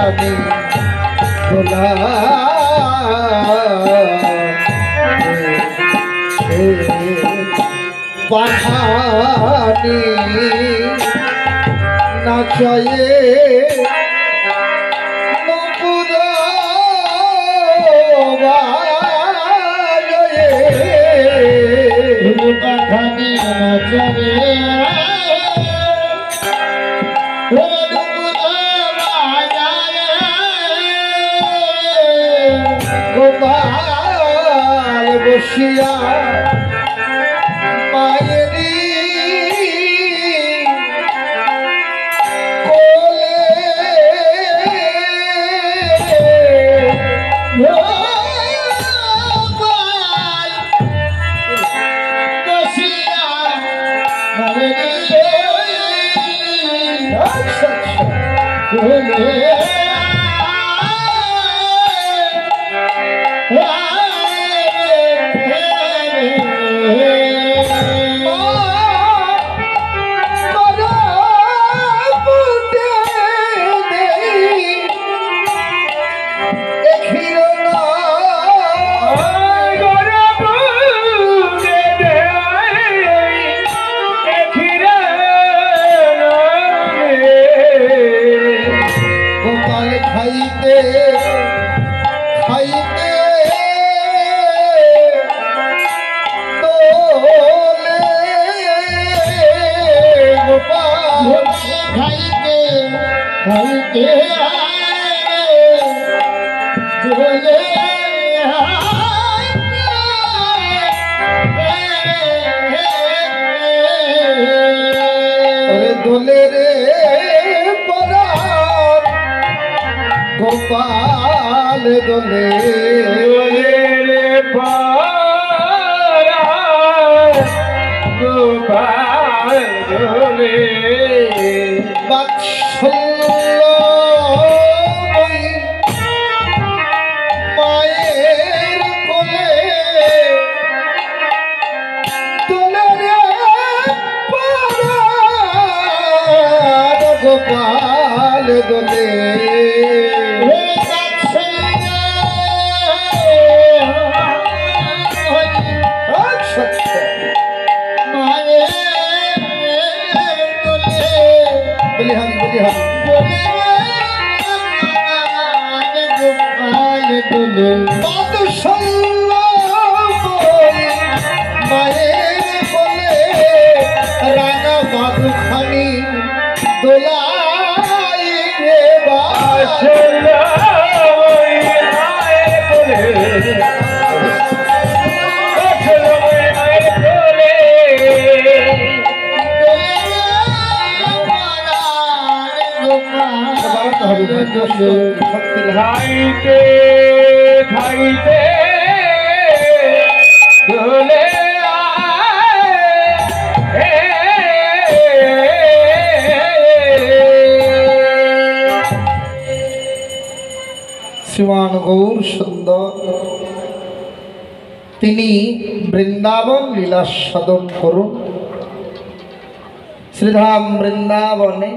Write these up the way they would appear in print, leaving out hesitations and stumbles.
খানি দোলা পাখানি নাচয়ে নকুর পাখানি নাচয়ে গোপাল বসিয়া মায়েরি কোলে গোপাল বসিয়া মায়েরি কোলে খাইতে খাইতে দোলে গোপাল খাইতে খাইতে দোলে দোলে রে পরাণ গোপাল দোলে রে পরাণ গোপাল দোলে বাৎসল্য মায়ের কোলে দোলে রে পরাণ গোপাল দোলে বলিহান বলিহান বাদশাল্য মায়ের কোলে রাঙা বাদুখানি দোলাই রে বাদশাল্য খাইতে খাইতে দোলে শ্রীমান গৌর সুন্দর তিনি বৃন্দাবন লীলা সাধন করুন। শ্রীধাম বৃন্দাবনে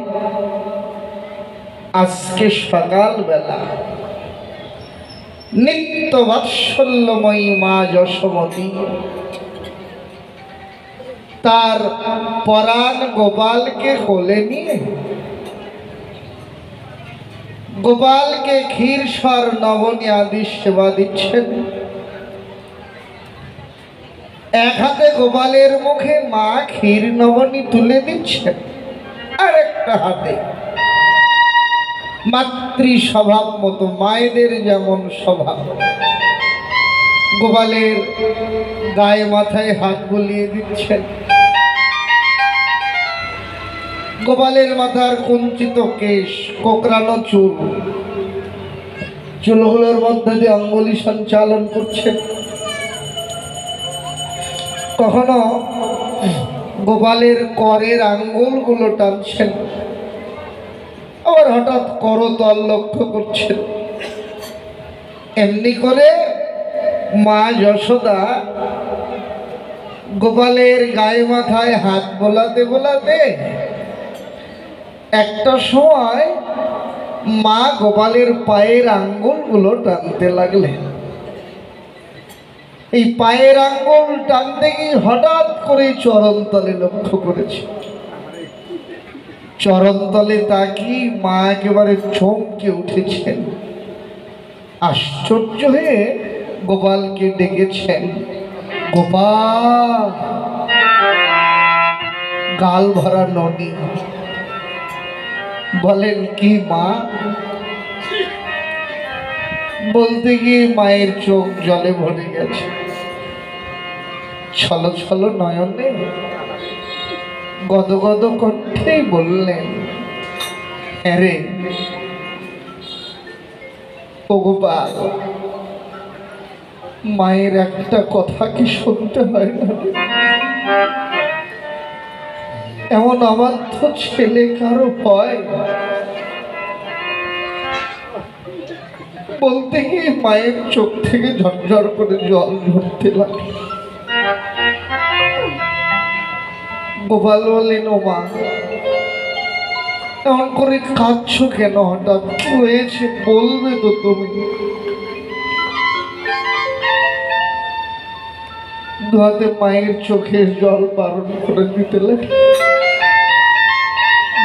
আজকে সকাল বেলা নিত্য বাৎসল্যময়ী মা যশোমতী তার পরাণ গোপালকে কোলে নিয়ে গোপালকে ক্ষীর সর নবনী আদি সেবা দিচ্ছেন। এক হাতে গোপালের মুখে মা ক্ষীর নবনী তুলে দিচ্ছেন, আর একটা হাতে মাতৃ স্বভাব মতো মায়েদের যেমন স্বভাব গোপালের গায়ে মাথায় হাত বুলিয়ে দিচ্ছেন। গোপালের মাথার কুঞ্চিত কেশ, কোকড়ানো চুল, চুলগুলোর মধ্যে দিয়ে অঙ্গুলি সঞ্চালন করছেন। কখনো গোপালের করের আঙ্গুলগুলো টানছেন, আবার হঠাৎ করতল লক্ষ্য করছেন। এমনি করে মা যশোদা গোপালের গায়ে মাথায় হাত বোলাতে বোলাতে একটা সময় মা গোপালের পায়ের আঙ্গুলগুলো টানতে লাগলেন। এই পায়ের আঙ্গুল টানতে গিয়ে হঠাৎ করে চরণতলে লক্ষ্য করেছে। চরণতলে তাকিয়ে মা একেবারে চমকে উঠেছেন। আশ্চর্য হয়ে গোপালকে ডেকেছেন, গোপাল। গাল ভরা ননি। বলেন কি মা? বলতে গিয়ে মায়ের চোখ জলে ভরে গেছে। ছল ছল নয়নে গদগদ কণ্ঠেই বললেন, হ্যাঁ রে ও গোপাল, মায়ের একটা কথা কি শুনতে হয় না? এমন অবাধ্য ছেলে কারো হয়? বলতে গিয়ে মায়ের চোখ থেকে ঝরঝর করে জল ঝরতে লাগে। গোপাল বললেন, ও মা, এমন করে কাঁদছো কেন? হঠাৎ কি হয়েছে বলবে তো তুমি। দুহাতে মায়ের চোখের জল বারণ করে দিতে লাগে।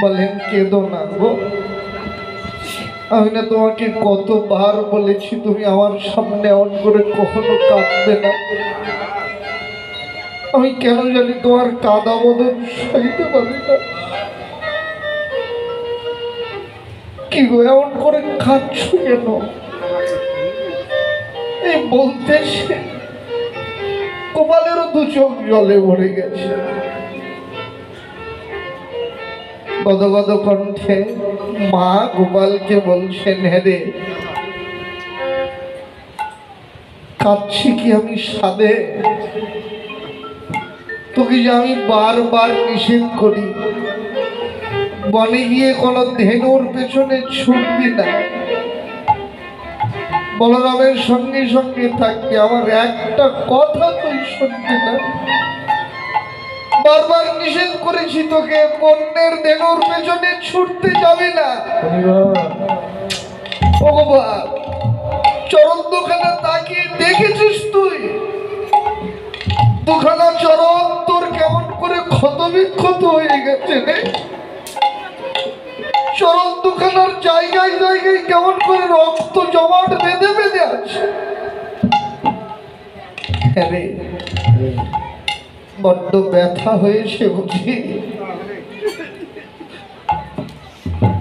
বলেন, কেঁদো না গো। আমি না তোমাকে কতবার বলেছি তুমি আমার সামনে এমন করে কখনো কাঁদবে না। আমি কেন জানি তোমার কাঁদা বদন সইতে পারি না। কি গো, এমন করে কাঁদছো কেন? এই বলতে সে গোপালেরও দু চোখ জলে ভরে গেছে। গদগদ কণ্ঠে মা গোপালকে বলছেন, হ্যাঁ রে, কাঁদছি কি আমি সাধে? তোকে যে আমি বারবার নিষেধ করি, বনে গিয়ে কোনো ধেনুর পেছনে ছুটবি না, বলরামের সঙ্গে সঙ্গে থাকবি, আমার একটা কথা তুই শুনবি না। বারবার নিষেধ করেছি তোকে, বন্যের ধেনুর পেছনে ছুটতে যাবি না। ও গোপাল, চরণ দুখানা তাকিয়ে দেখেছিস তুই? দুখানা চরণ তোর কেমন করে ক্ষত বিক্ষত হয়ে গেছে রে। চরণ দুখানার জায়গায় জায়গায় কেমন করে রক্ত জমাট বেঁধে বেঁধে আছে। বড্ড ব্যথা হয়েছে বুঝি?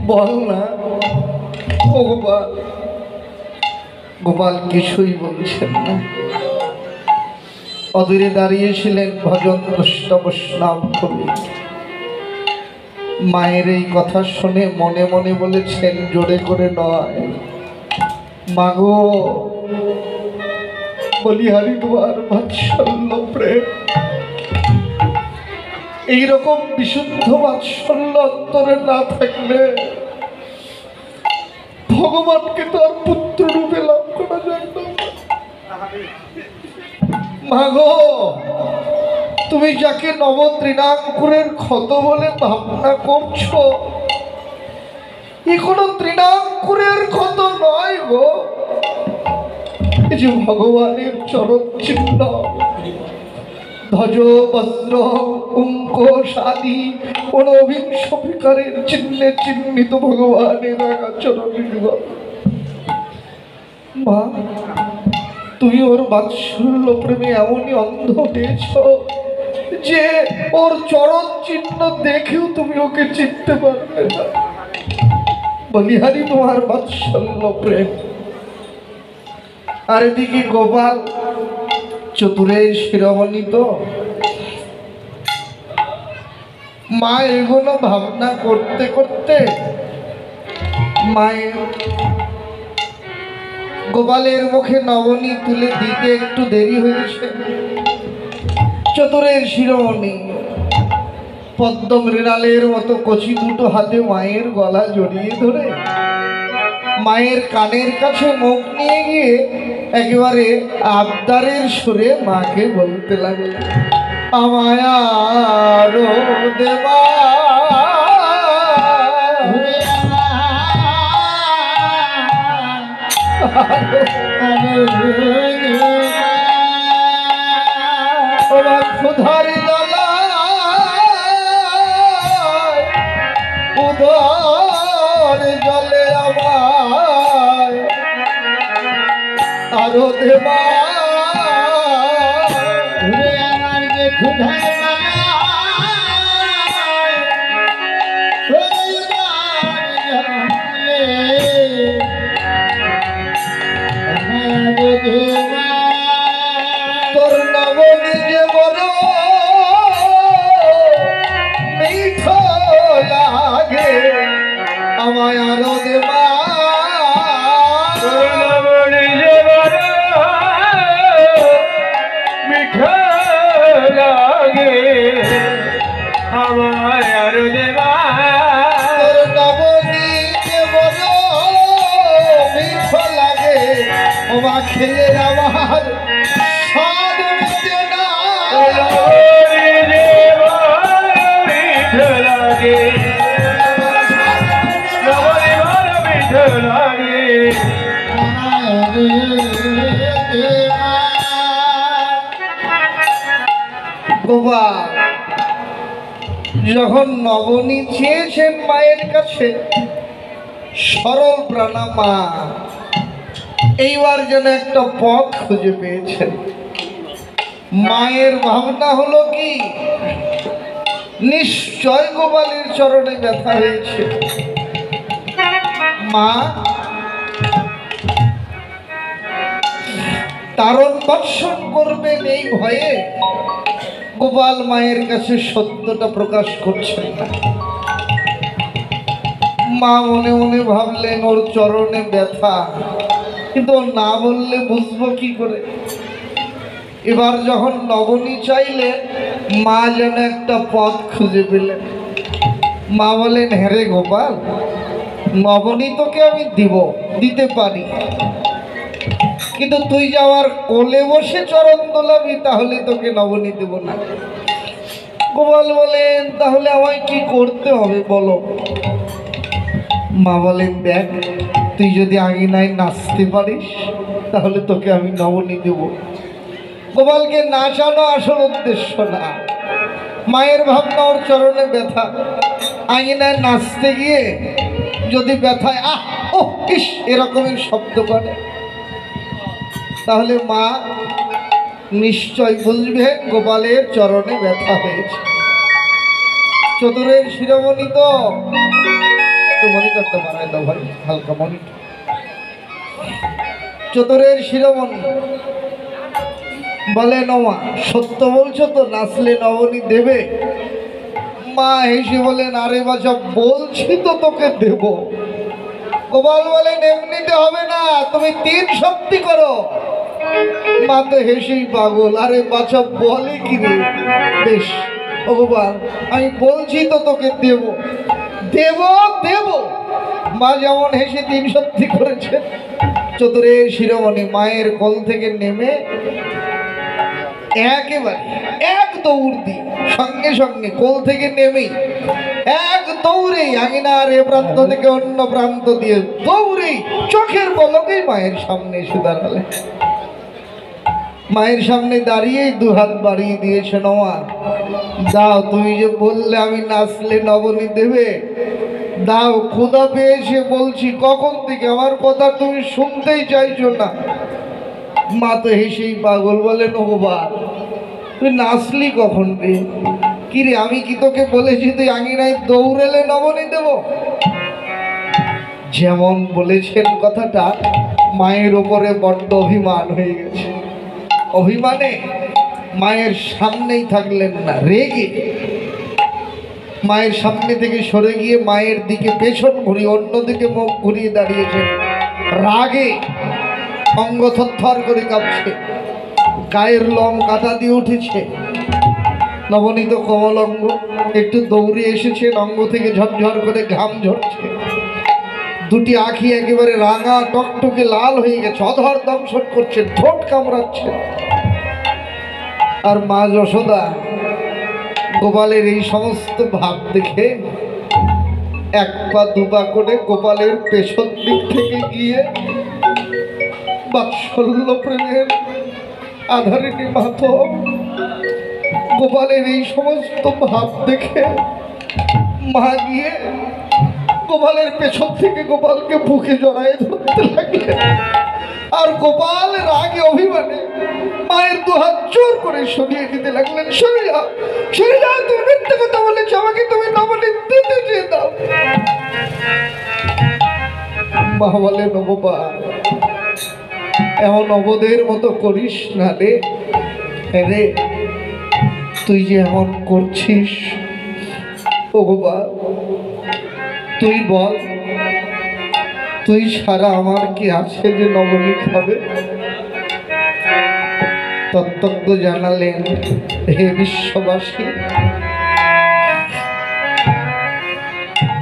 বল না। ও গোপাল। গোপাল কিছুই বলছেন না। অদূরে দাঁড়িয়েছিলেন ভজন বৈষ্ণব কবি। মায়ের এই কথা শুনে মনে মনে বলেছেন, জোরে করে নয়, মাগো, বলিহারি তোমার বাৎসল্য প্রেম, এইরকম বিশুদ্ধ বাৎসল্য অন্তরে না থাকলে ভগবানকে তো আর পুত্র রূপে লাভ করা যায় না। মাগো, তুমি যাকে নবতৃণাঙ্কুরের ক্ষত বলে ভাবনা করছো, এ কোনো তৃণাঙ্কুরের ক্ষত নয় গো। এই যে ভগবানের চরণ চিহ্ন, ধ্বজ বস্ত্র অঙ্ক সাদি ঊনবিংশ বিকারের চিহ্নে চিহ্নিত ভগবানের চরণ। মা, তুমি ওর বাৎসল্য প্রেমে এমনই অন্ধ হয়েছ যে ওর চরণ চিহ্ন দেখেও তুমি ওকে চিনতে পারবে না। বলিহারি তোমার বাৎসল্য প্রেম। আর এদিকে গোপাল চতুরের শিরোমণি তো। মা এগুলো ভাবনা করতে করতে মায়ের গোপালের মুখে নবনী তুলে দিতে একটু দেরি হয়েছে। চতুরের শিরোমণি পদ্ম মৃণালের মতো কচি দুটো হাতে মায়ের গলা জড়িয়ে ধরে মায়ের কানের কাছে মুখ নিয়ে গিয়ে একেবারে আবদারের সুরে মাকে বলতে লাগলেন, আমায় আরো দেবা, আমার ক্ষুধার জ্বালা উদর জলে আমায় আরো দেবা আমার যে ক্ষুধার তোর নবনী যে বড় মিঠো লাগে আমায় আরো দেবা মিঠা লাগে আমায় আর দেবা তোর নবনী যে বড় মিঠো লাগে ওমা খেয়ে আমার স্বাদ মিটে না মিঠা লাগে মিঠা লাগে গোপাল যখন নবনী চেয়েছেন মায়ের কাছে সরল প্রাণা মা এইবার যেন একটা পথ খুঁজে পেয়েছেন। মায়ের ভাবনা হলো কি নিশ্চয় গোপালের চরণে ব্যথা হয়েছে। মা তারণ বর্ষণ করবেন এই ভয়ে গোপাল মায়ের কাছে সত্যটা প্রকাশ করছেন না। মা মনে মনে ভাবলেন ওর চরণে ব্যথা, কিন্তু ও না বললে বুঝবো কি করে। এবার যখন নবনী চাইলে মা যেন একটা পথ খুঁজে পেলেন। মা বলেন হ্যাঁ রে গোপাল, নবনী তোকে আমি দিতে পারি, কিন্তু তুই যাওয়ার কোলে বসে চরণ দোলাবি তাহলে তোকে নবনী দেব না। গোপাল বলেন তাহলে আমায় কি করতে হবে বলো। মা বলেন দেখ, তুই যদি আঙিনায় নাচতে পারিস তাহলে তোকে আমি নবনী দেব। গোপালকে নাচানো আসল উদ্দেশ্য না, মায়ের ভাবনা ওর চরণে ব্যথা। আঙিনায় নাচতে গিয়ে যদি ব্যথায় আহ ও ইস এরকমের শব্দ করে তাহলে মা নিশ্চয় বুঝবে গোপালের চরণে ব্যথা হয়েছে। চতুরের শিরোমণি তো মনিটরটা বানায় দাও ভাই, হালকা মনিটর। চতুরের শিরোমণি বলে নমা সত্য বলছো তো, নাচলে নবনী দেবে? মা হেসে বলেন আরে বাছা বলছি তো তোকে দেব। গোপাল বলেন এমনিতে হবে না, তুমি 3 শক্তি করো। মা তো হেসেই পাগল, আরে বাছা বলে কি রে? বেশ ও গোপাল আমি বলছি তো তোকে দেব দেব দেব। মা যেমন হেসে 3 শক্তি করেছে। চতুরের শিরোমণি মায়ের কোল থেকে নেমে একেবারে এক দৌড় দিয়ে সঙ্গে সঙ্গে কোল থেকে নেমেই এক দৌড়েই আঙিনার এ প্রান্ত থেকে অন্য প্রান্ত দিয়ে দৌড়েই চোখের পলকেই মায়ের সামনে এসে দাঁড়ালেন। মায়ের সামনে দাঁড়িয়েই 2 হাত বাড়িয়ে দিয়েছে। নমা দাও, তুমি যে বললে আমি নাচলে নবনী দেবে, দাও। ক্ষুধা পেয়েছে বলছি কখন থেকে, আমার কথা তুমি শুনতেই চাইছো না। মা তো হেসেই পাগল, বলেন ও বাবা তুই নাচলি কখন রে? কি রে আমি কি তোকে বলেছি তুই আঙিনায় দৌড়েলে নবনী দেব? যেমন বলেছেন কথাটা মায়ের ওপরে বড্ড অভিমান হয়ে গেছে। অভিমানে মায়ের সামনেই থাকলেন না, রেগে মায়ের সামনে থেকে সরে গিয়ে মায়ের দিকে পেছন ঘুরিয়ে অন্যদিকে মুখ ঘুরিয়ে দাঁড়িয়েছেন। রাগে অঙ্গ থরথর করে কাঁপছে, গায়ের লোম কাটা দিয়ে উঠেছে। নবনীত কোমল অঙ্গ, একটু দৌড়ে এসেছেন, অঙ্গ থেকে ঝরঝর করে ঘাম ঝরছে। 2টি আঁখি একেবারে রাঙা টকটকে লাল হয়ে গেছে, অধর দংশন করছে, ঠোঁট কামড়াচ্ছে। আর মা যশোদা গোপালের এই সমস্ত ভাব দেখে 1 পা 2 পা করে গোপালের পেছন দিক থেকে গিয়ে বাৎসল্য প্রেমের আধারিনী মাধব গোপালের এই সমস্ত ভাব দেখে মা গিয়ে গোপালের পেছন থেকে গোপালকে বুকে জড়ায় ধরতে লাগলে, আর গোপাল রাগে অভিমানে মায়ের দুহাত জোর করে সরিয়ে দিতে লাগলেন। সরে যাও, সরে যাও, তুমি মিথ্যে কথা বলেছ, আমাকে তুমি নবনীতে দিয়ে দাও। মা বলেন, গোপাল এমন অবধের মতো করিস না রে, রে তুই যে এমন করছিস। ও গোপাল তুই বল, তুই সারা আমার কি আছে যে নবনীত হবে? তত্ত্বজ্ঞ জানালেন, হে বিশ্ববাসী,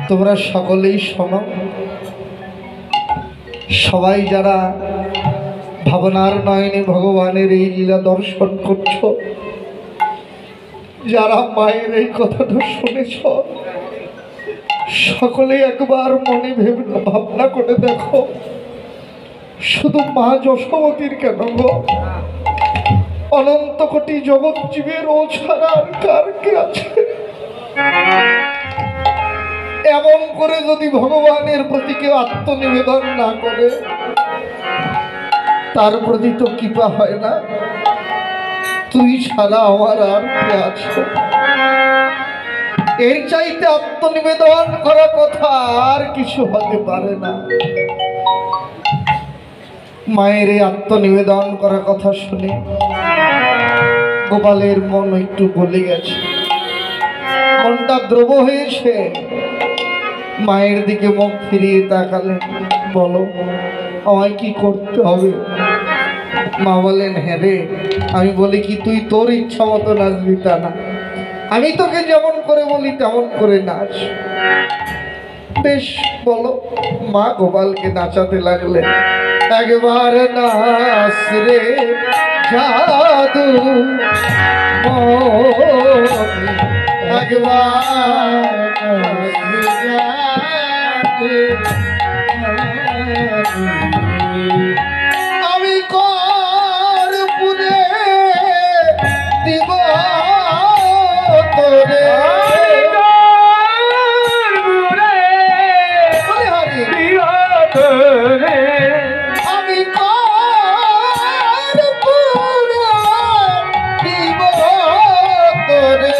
তোমরা সকলেই শোনো। সবাই যারা ভাবনার নয়নে ভগবানের এই লীলা দর্শন করছো, যারা মায়ের এই কথাটা শুনেছ, সকলে একবার মনে ভেবে ভাবনা করে দেখো, শুধু মা যশোমতীর কেন গো, অনন্ত কোটি জগৎ জীবের ও ছাড়া আর কার কে আছে? এমন করে যদি ভগবানের প্রতি কেউ আত্মনিবেদন না করে, তার প্রতি তো কৃপা হয় না। তুই ছাড়া আমার আর কে আছে? এর চাইতে আত্মনিবেদন করা কথা আর কিছু হতে পারে না। মায়ের এই আত্মনিবেদন করা কথা শুনে গোপালের মন একটু গলে গেছে, মনটা দ্রব হয়েছে। মায়ের দিকে মুখ ফিরিয়ে তাকালেন, বলো আমায় কি করতে হবে? মা বলেন, হ্যাঁ রে, আমি বলি কি তুই তোর ইচ্ছা মতো নাচবি তা না, আমি তোকে যেমন করে বলি তেমন করে নাচ। বেশ বলো। মা গোপালকে নাচাতে লাগলেন। একবার নাচ রে জাদু মনি, একবার আমি করপুরে দিব তোরে, আমি করপুরে দিব তোরে,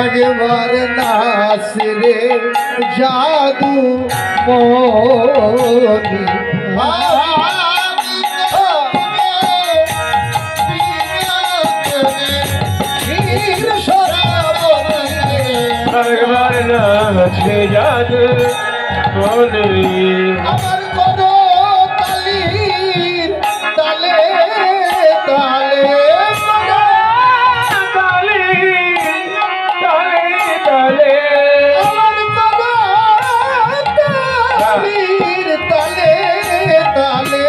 একবার নাচ রে জাদু মনি, একবার নাচে জাদু মনি, আমার করো তালির তালে তালে, আমার করো তালির তালে তালে,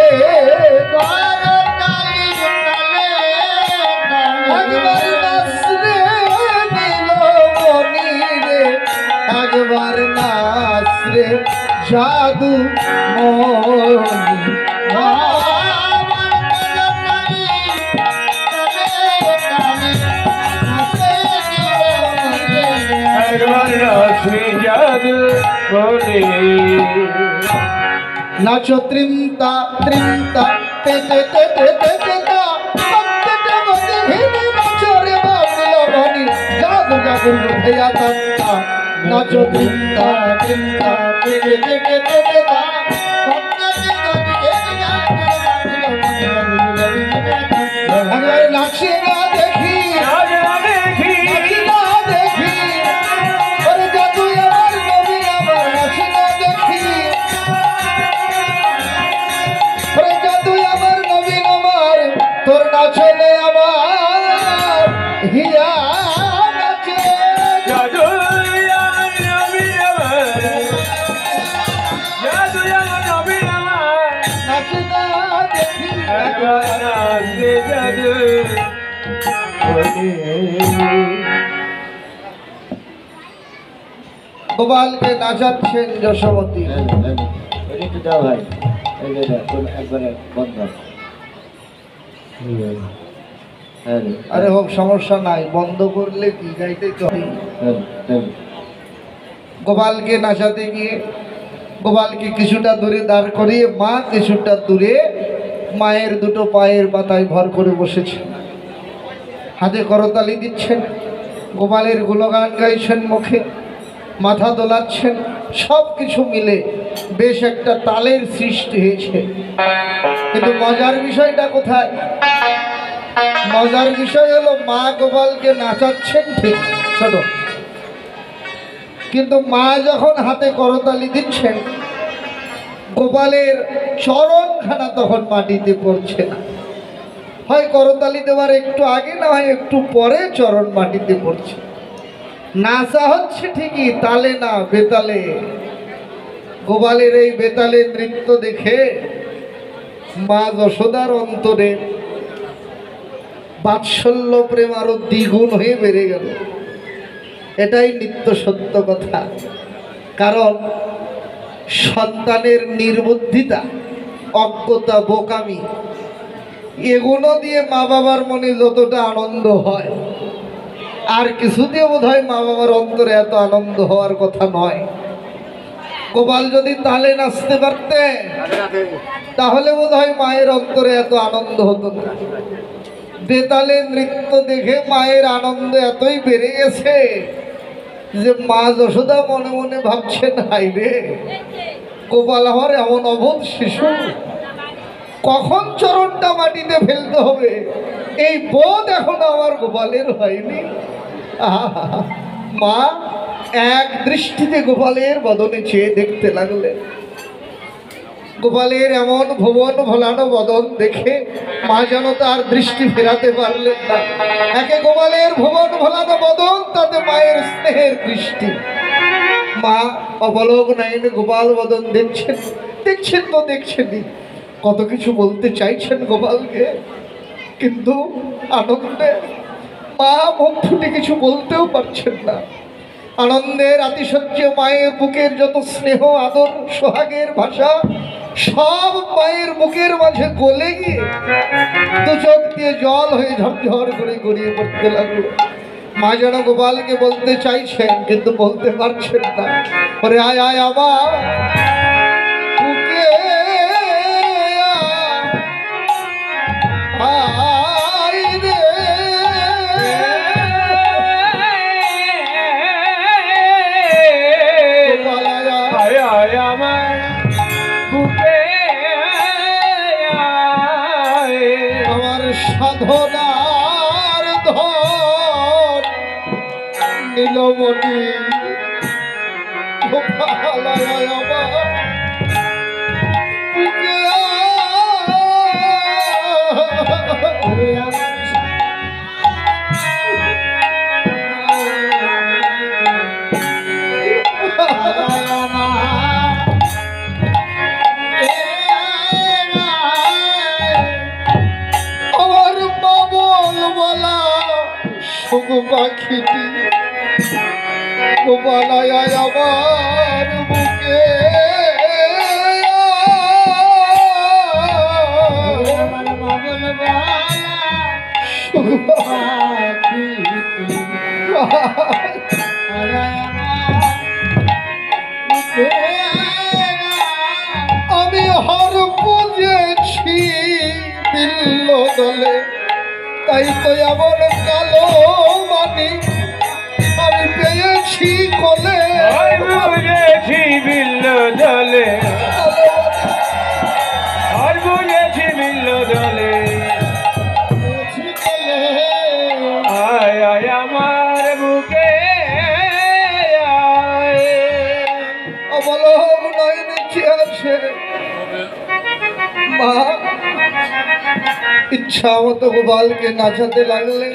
একবার নাচ রে নীলমণি রে, একবার নাচ রে জাদু মনি, একবার নাচে জাদু মনি। নাচো ত্রিমতা ত্রিমতা তে তে তে তে তে তে তা, ভক্তে তে মতি ভিড়ে নাচো রে নীলমণি, জাদু জাদু ভেয়া তত্তা। নাচো ত্রিমতা ত্রিমতা তে তে তে তে তে তে তা, ভক্তে তে মতি ভিড়ে নাচো রে নীলমণি, একবার নাচি না দেখি, নাচি না দেখি, ওরে জাদু আমার নবী আমার, নাচি না দেখি, ওরে জাদু আমার নবী আমার, তোর নাচনে আমার হিয়া নাচে, জাদু আমার নবী আমার, জাদু আমার নবী আমার, নাচি না দেখি, একবার নাচে জাদু গোপালকে নাচাচ্ছেন যশোমতী। একটু দাও ভাই, এই যে একবারে বন্ধ। আরে হোক, সমস্যা নাই, বন্ধ করলে কি গাইতে চলে। গোপালকে নাচাতে গিয়ে গোপালকে কিছুটা দূরে দাঁড় করিয়ে মা কিছুটা দূরে মায়ের দুটো পায়ের মাথায় ভর করে বসেছে, হাতে করতালি দিচ্ছেন, গোপালের গুণগান গাইছেন, মুখে মাথা দোলাচ্ছেন। সব কিছু মিলে বেশ একটা তালের সৃষ্টি হয়েছে। কিন্তু মজার বিষয়টা কোথায়? মজার বিষয় হলো মা গোপালকে নাচাচ্ছেন ঠিক ছোট, কিন্তু মা যখন হাতে করতালি দিচ্ছেন গোপালের চরণখানা তখন মাটিতে পড়ছে না। হয় করতালি দেওয়ার একটু আগে, না হয় একটু পরে চরণ মাটিতে পড়ছে। নাচা হচ্ছে ঠিকই, তালে না, বেতালে। গোপালের এই বেতালে নৃত্য দেখে মা যশোদার অন্তরে বাৎসল্য প্রেম আরো দ্বিগুণ হয়ে বেড়ে গেল। এটাই নিত্য সত্য কথা। কারণ সন্তানের নির্বুদ্ধিতা, অজ্ঞতা, বোকামি, এগুলো দিয়ে মা বাবার মনে যতটা আনন্দ হয়, আর কিছু দিয়ে বোধ হয় মা বাবার অন্তরে এত আনন্দ হওয়ার কথা নয়। গোপাল যদি তালে নাচতে পারতে তাহলে বোধ হয় মায়ের অন্তরে এত আনন্দ হতো না। বেতালে নৃত্য দেখে মায়ের আনন্দ এতই বেড়ে গেছে যে মা যশোদা মনে মনে ভাবছেন, হাই রে, গোপাল আমার এমন অবোধ শিশু, কখন চরণটা মাটিতে ফেলতে হবে এই বোধ এখন আমার গোপালের হয়নি। মা এক দৃষ্টিতে গোপালের বদনে চেয়ে দেখতে লাগলেন। গোপালের এমন ভুবন ভোলানো বদন দেখে মা যেন তার দৃষ্টি ফেরাতে পারলেন না। একে গোপালের ভুবন ভোলানো বদন, তাতে মায়ের স্নেহের দৃষ্টি। মা অবলোক নয়নে গোপাল বদন দেখছেন, দেখছেন তো দেখছেনই, কত কিছু বলতে চাইছেন গোপালকে, কিন্তু আনন্দে মা মুখ ফুটে কিছু বলতেও পারছেন না। আনন্দের আতিশয্য মায়ের বুকের যত স্নেহ, আদর, সোহাগের ভাষা সব মায়ের বুকের মাঝে গলে গিয়ে দু চোখ দিয়ে জল হয়ে ঝরঝর করে গড়িয়ে পড়তে লাগলো। মা যেন গোপালকে বলতে চাইছেন কিন্তু বলতে পারছেন না, ওরে আয় আয় আমার বুকে আয় রে, গোপাল আয় আয়। আমার বুকে আমার সাধনার ধন নীলমণি, গোপাল আয় আমার বুকে আমার বাবল বলা সুখ পাখিটি, গোপাল আয় আমার বুকে সুখ পাখিটি। আমি হর বুঝেছি বিল্ল দলে, তাই তো এমন কালো মানি আমি পেয়েছি কোলে। বুঝেছি বিল্ল দলে, আর বুঝেছি বিল্ল দলে, আয় আয় আমার বুকে আয়। অবলোক নয়নে চেয়ে আছে মা। ইচ্ছা মতো গোপালকে নাচাতে লাগলে।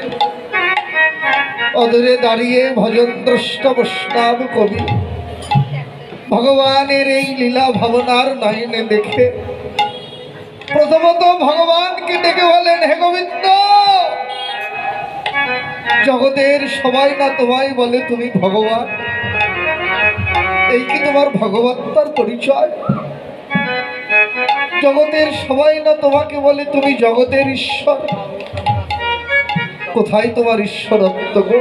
অদূরে দাঁড়িয়ে ভজন দ্রষ্টা বৈষ্ণব কবি ভগবানের এই লীলা ভাবনার নয়নে দেখে প্রথমত ভগবানকে ডেকে বলেন, হে গোবিন্দ, জগতের সবাই না তোমায় বলে তুমি ভগবান, এই কি তোমার ভগবত্তার পরিচয়? জগতের সবাই না তোমাকে বলে তুমি জগতের ঈশ্বর, কোথায় তোমার ঈশ্বরত্ব গো?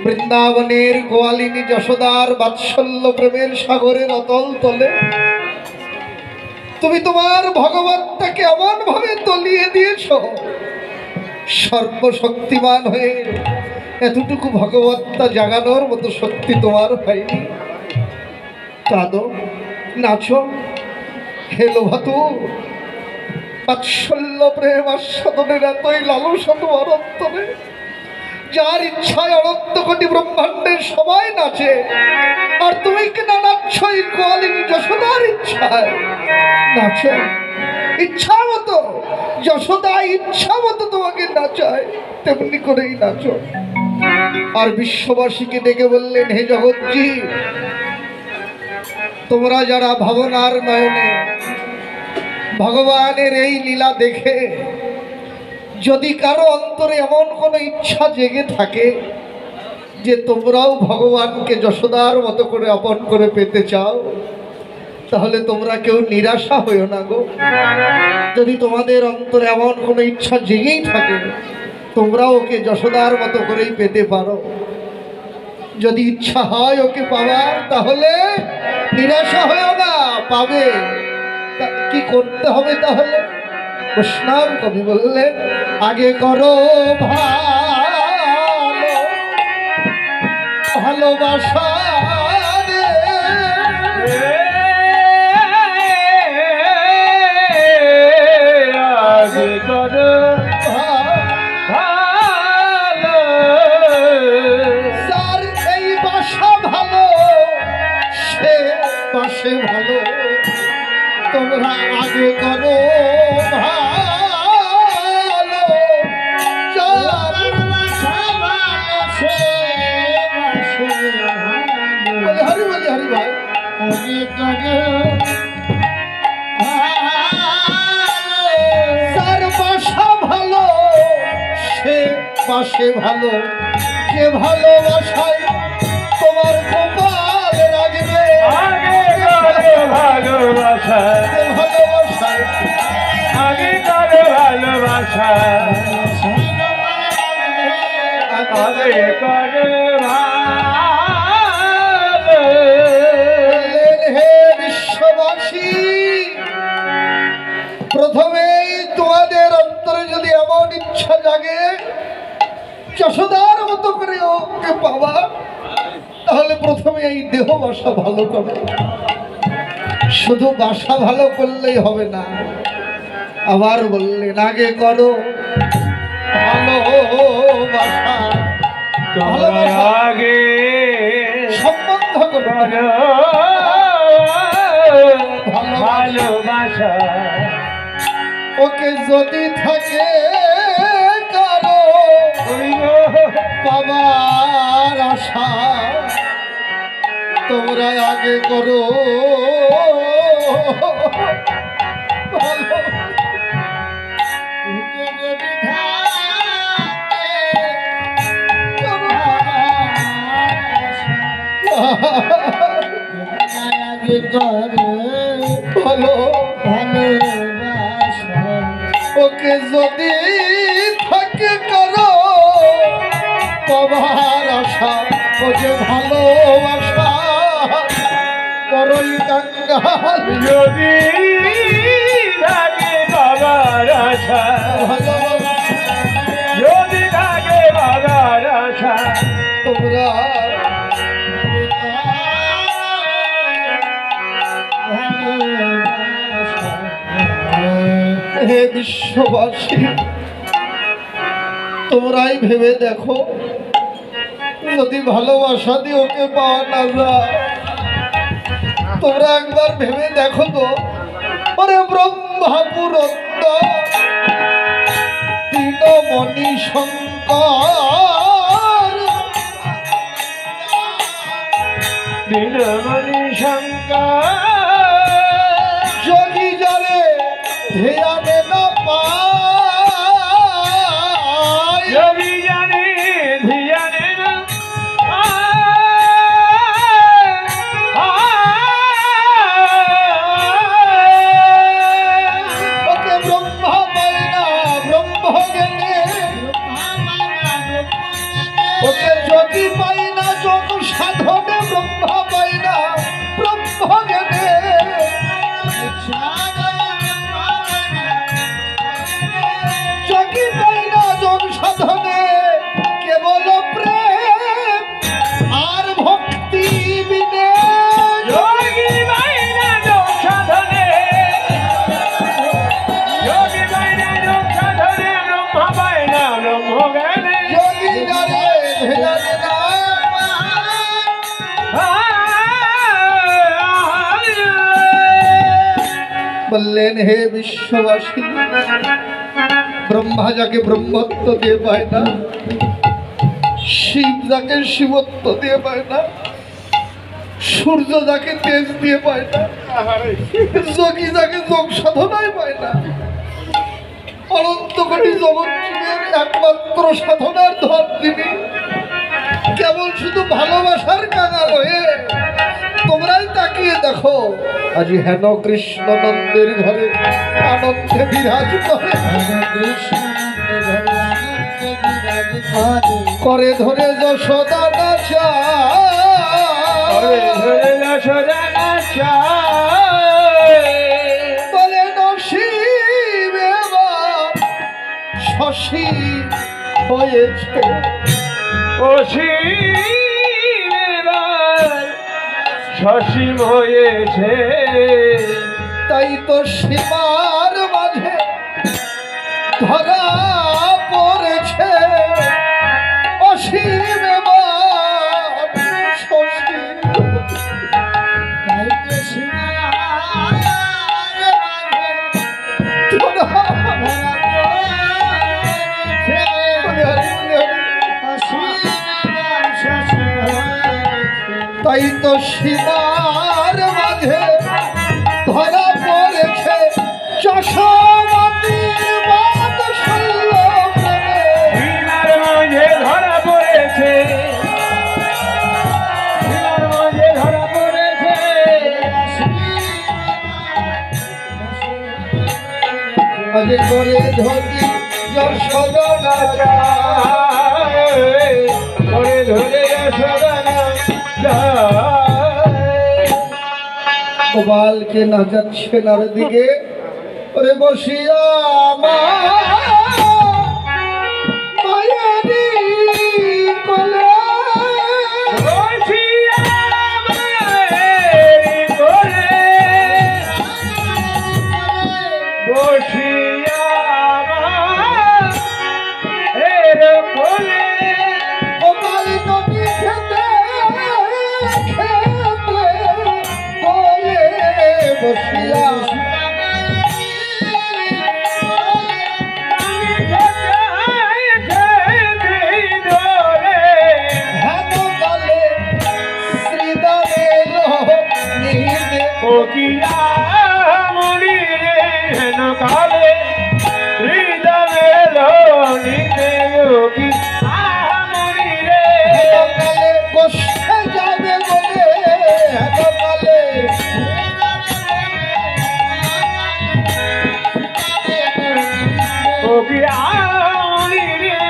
বৃন্দাবনের গোয়ালিনী যশোদার বাৎসল্য প্রেমের সাগরের অতল তলে তুমি তোমার ভগবত্তাকে এমন ভাবে তলিয়ে দিয়েছ, সর্বশক্তিমান হয়ে এতটুকু ভগবত্তা জাগানোর মতো শক্তি তোমার হয়নি। কাঁদো, নাচো, হেলো ভাতু, বাৎসল্য প্রেম আস্বাদনের এতই লালসা তোমার অন্তরে, যার ইচ্ছায় অনন্ত কোটি ব্রহ্মাণ্ডের সবাই নাচে, আর তুমি কি না নাচছ এই গোয়ালিনী যশোদার ইচ্ছায়? নাচো ইচ্ছা মতো, যশোদা ইচ্ছা মতো তোমাকে নাচায়, তেমনি করেই নাচো। আর বিশ্ববাসীকে ডেকে বললেন, হে জগৎজি, তোমরা যারা ভাবনার নয়নে ভগবানের এই লীলা দেখে যদি কারো অন্তরে এমন কোনো ইচ্ছা জেগে থাকে যে তোমরাও ভগবানকে যশোদার মতো করে আপন করে পেতে চাও, তাহলে তোমরা কেউ নিরাশা হইও না গো। যদি তোমাদের অন্তরে এমন কোনো ইচ্ছা জেগেই থাকে, তোমরা ওকে যশোদার মতো করেই পেতে পারো। যদি ইচ্ছা হয় ওকে পাওয়ার, তাহলে নিরাশা হইও না, পাবে। কি করতে হবে তাহলে? বৈষ্ণব কবি বললেন, আগে করো ভালো ভালোবাসা রে, আগে করো ভালো, যার এই বাসা ভালো সে বাসে ভালো। তোমরা আগে করো ভালো, যার বাসা ভালো সে বাসে ভালো। বলি হরি বলি হরি ভাই, আগে করো যার বাসা ভালো সে বাসে ভালো। যে ভালোবাসায় তোমার কপাল রাখবে, আগে করো ভালোবাসা, যে ভালোবাসায় আগে করো ভালোবাসা, আগে করো ভালো। বললেন, হে বিশ্ববাসী, প্রথমেই তোমাদের অন্তরে যদি এমন ইচ্ছা জাগে যশোদার মতো করে ওকে পাওয়া, তাহলে প্রথমে এই দেহ বাসা ভালো করো। শুধু বাসা ভালো করলেই হবে না, আবার বললেন আগে করো ভালোবাসা। ভালোবাসা আগে সম্বন্ধ করো, ভালোবাসা, ওকে যদি থাকে কারো পাবার আশা, তোমরা আগে করো ভালো। ভালো ওকে যদি থাকে করো পাবার আশা, ও যে ভালোবাসা বড়ই কাঙ্গাল। যদি থাকে বাবার আশা, ভালোবাসা যদি থাকে বাবার আশা, তোমরা হে বিশ্ববাসী, তোমরাই ভেবে দেখো, যদি ভালোবাসা দিয়ে ওকে পাওয়া না যায়, তোমরা একবার ভেবে দেখো তো। ওরে ব্রহ্মাপুরত্ব দীনমণি শঙ্কর, দিনমণি শঙ্কর, যোগী যারে ধ্যানে না পায়, যদি যা বললেন হে বিশ্ববাসী, ব্রহ্মা যাকে ব্রহ্মত্ব দিয়ে পায় না, শিব যাকে শিবত্ব দিয়ে পায় না, সূর্য যাকে তেজ দিয়ে পায় না, যোগী যাকে যোগ সাধনায় পায় না, অনন্ত কোটি জগৎ জীবের একমাত্র সাধনার ধন তিনি, কেবল শুধু ভালোবাসার কাঙাল হয়ে তোমরাই তাকিয়ে দেখো আজি হেন কৃষ্ণ নন্দের ঘরে আনন্দে বিরাজ করে ধরে যশোদা নাচা বলে নসিব এবার শশী হয়েছে, সসীম হয়েছে, তাই তো সীমার মাঝে ধরা পড়েছে অসীম এবার শশী। তাই তো সীমার মাঝে ধরা তাই তো সীমার মাঝে ধরা পড়েছে যশোমতীর বাৎসল্য প্রেমে। সীমার মাঝে ধরা পড়েছে, সীমার মাঝে ধরা পড়েছে, মাঝে করে ধরি যশোদা নাচা, ধরে ধরে যশোদা গোপালকে নাচাচ্ছে নারদিকে, ওরে বসিয়া মায়ারি কোলে বসিয়া গোপাল নদী খেতে খেতে কোলে বসিয়া কালে হৃদয়ে নিতে যোগী আমরি রে কালে বসে যাবে বলে কালে যোগী আমরি রে।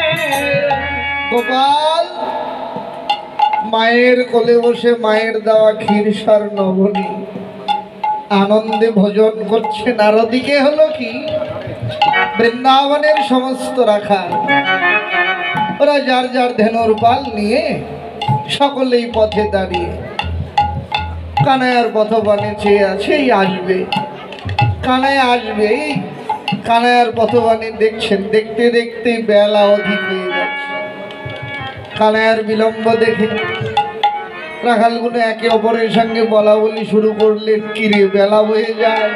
গোপাল মায়ের কোলে বসে মায়ের দেওয়া ক্ষীর সার নবনী আনন্দে ভোজন করছে। নারদিকে হলো কি বৃন্দাবনের সমস্ত রাখা, ওরা যার যার ধেনুর পাল নিয়ে সকলেই পথে দাঁড়িয়ে কানায়ার পথবানে চেয়ে আছে, এই আসবে কানায় আসবে, এই কানায়ার পথবানে দেখছেন। দেখতে দেখতে বেলা অধিক হয়ে যাচ্ছে, কানায়ার বিলম্ব দেখে রাখালগুলো একে অপরের সঙ্গে বলা বলি শুরু করলেন, কিরে বেলা হয়ে যায়,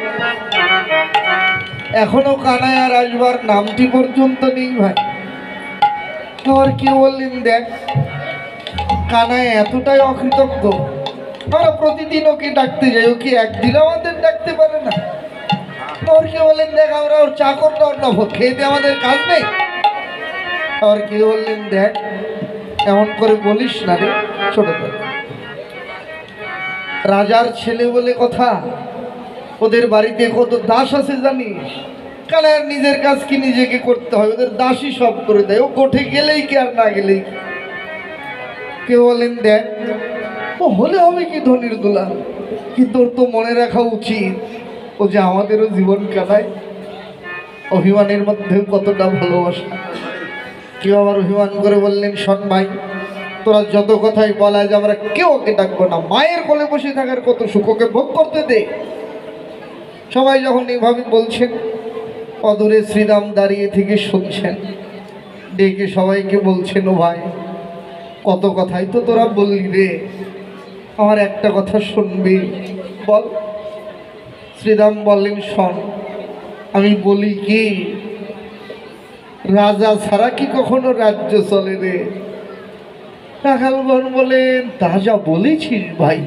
এখনো কানায়ার আসবার নামটি পর্যন্ত নেই ভাই। আর কি বললেন, দেখ কানায় এতটাই অকৃতজ্ঞ, আমরা প্রতিদিন ওকে ডাকতে যাই, ওকে একদিন আমাদের ডাকতে পারে না। আর কি বললেন, দেখ আমরা ওর চাকর নব, খেতে আমাদের কাজ নেই। আর কি বললেন, দেখ এমন করে বলিস না রে ছোট, রাজার ছেলে বলে কথা, ওদের বাড়িতে কত দাস আছে জানিস? কানায়ার নিজের কাজ কি নিজেকে করতে হয়, ওদের দাসই সব করে দেয়, ও কোঠে গেলেই কি আর না গেলেই কি। কেউ বলেন, দেখ ও হলে হবে কি ধনির দুলাল, কিন্তু ওর তো মনে রাখা উচিত ও যে আমাদেরও জীবন কাটায়, অভিমানের মধ্যেও কতটা ভালোবাসা। কেউ আবার অভিমান করে বললেন, শোন ভাই, তোরা যত কথাই বলা যে আমরা কেউ ওকে ডাকবো না, মায়ের কোলে বসে থাকার কত সুখ, ওকে ভোগ করতে দে। সবাই যখন এইভাবে বলছেন, অদূরে শ্রীরাম দাঁড়িয়ে থেকে শুনছেন, ডেকে সবাইকে বলছেন, ও ভাই কত কথাই তো তোরা বললি রে, আমার একটা কথা শুনবি বল। শ্রীরাম বললেন, শোন, আমি বলি কি, রাজা ছাড়া কি কখনো রাজ্য চলে রে? রাখালগণ বলেন, তা যা বলেছিস ভাই।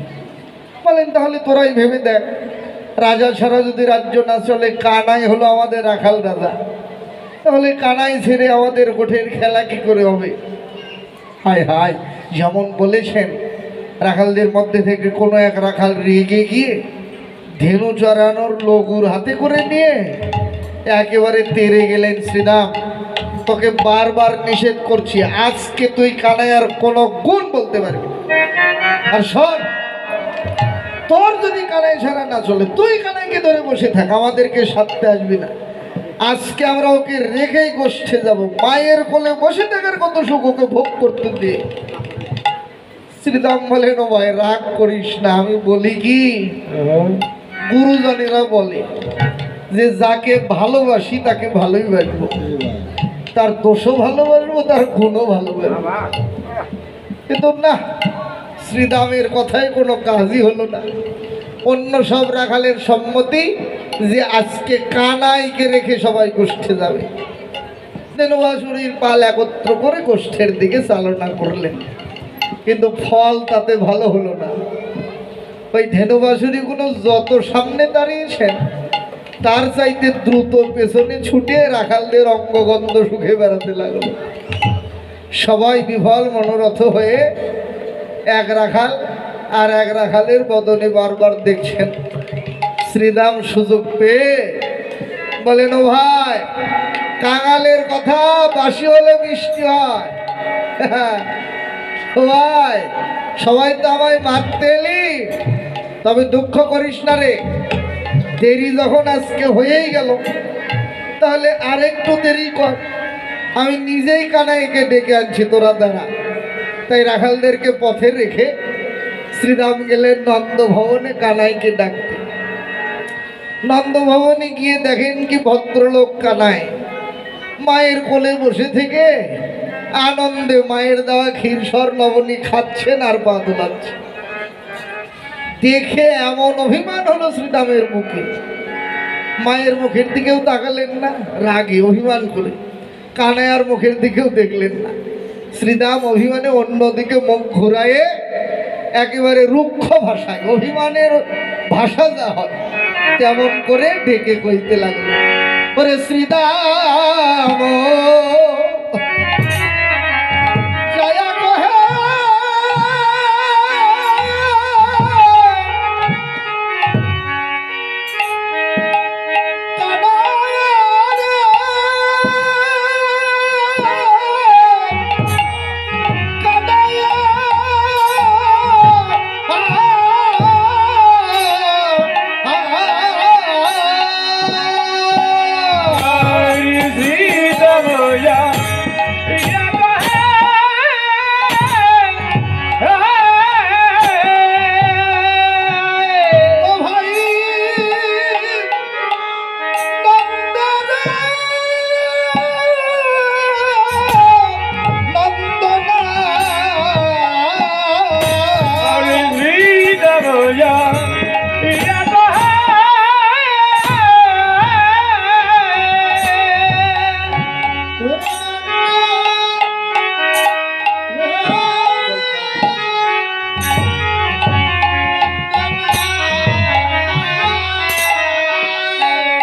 বলেন, তাহলে তোরাই ভেবে দেখ, রাজা ছাড়া যদি রাজ্য না চলে, কানাই হলো আমাদের রাখাল রাজা, তাহলে কানাই ছেড়ে আমাদের গোঠের খেলা কি করে হবে? হায় হায়, যেমন বলেছেন, রাখালদের মধ্যে থেকে কোনো এক রাখাল রেগে গিয়ে ধেনু চড়ানোর লগুর হাতে করে নিয়ে একেবারে তেড়ে গেলেন। শ্রীরাম, তোকে বারবার নিষেধ করছি, আজকে তুই কানাইয়ার কোনো গুণ বলতে পারবি না। আর শোন, তোর যদি কানাই ছাড়া না চলে, তুই কানাইকে ধরে বসে থাক, আমাদেরকে সাথে আসবি না। আজকে আমরা ওকে রেখেই গোষ্ঠে যাব, মায়ের কোলে বসে থাকার কত সুখ ওকে ভোগ করতে দিয়ে। শ্রীরাম বলেন, ও ভাই রাগ করিস না, আমি বলি কি, গুরুজনেরা বলে যে যাকে ভালোবাসি তাকে ভালোই বাসবো, তার দোষও ভালোবাসবো, তার গুণও ভালোবাসবো। কিন্তু না, শ্রীরামের কথায় কোনো কাজই হলো না। অন্য সব রাখালের সম্মতি যে আজকে কানাইকে রেখে সবাই গোষ্ঠে যাবে। ধেনুবাসুরীর পাল একত্র করে গোষ্ঠের দিকে চালনা করলেন, কিন্তু ফল তাতে ভালো হলো না। ওই ধেনুবাসুরীগুলো যত সামনে দাঁড়িয়েছেন, তার চাইতে দ্রুত পেছনে ছুটে রাখালদের অঙ্গগন্ধ সুখে বেড়াতে লাগলো। সবাই বিফল মনোরথ হয়ে এক রাখাল আর এক রাখালের বদনে বারবার দেখছেন। শ্রীরাম সুযোগ পেয়ে বলেন, ও ভাই, কাঙালের কথা বাসি হলে মিষ্টি হয়। ও ভাই, সবাই তো আমায় মারতে এলি, তবে দুঃখ করিস না রে, দেরি যখন আজকে হয়েই গেল, তাহলে আরেকটু দেরি কর, আমি নিজেই কানাইকে ডেকে আনছি, তোরা দাঁড়া। তাই রাখালদেরকে পথে রেখে শ্রীরাম গেলেন নন্দভবনে কানাইকে ডাকতে। নন্দভবনে গিয়ে দেখেন কি ভদ্রলোক কানাই মায়ের কোলে বসে থেকে আনন্দে মায়ের দেওয়া ক্ষীরসর লবণী খাচ্ছেন আর পা দোলাচ্ছেন। দেখে এমন অভিমান হলো শ্রীরামের মুখে, মায়ের মুখের দিকেও তাকালেন না, রাগে অভিমান করে কানাইয়ার মুখের দিকেও দেখলেন না। শ্রীরাম অভিমানে অন্যদিকে মুখ ঘুরায়ে একেবারে রুক্ষ ভাষায়, অভিমানের ভাষা যা হয় তেমন করে ডেকে কইতে লাগলো, ওরে শ্রীরাম জয়া কহে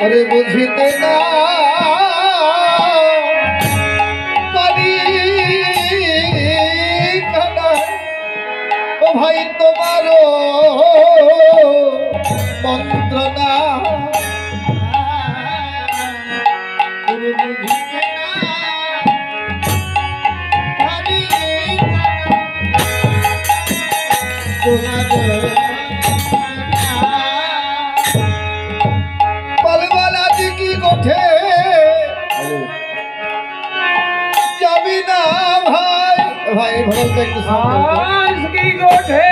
ওরে বুঝিতে না পারি কানাই, ও ভাই তোমারও মন্ত্রণা, ওরে বুঝিতে না পারি তোমারও গোঠে যাবি না ভাই। ভাই ভালো একটু কি গোঠে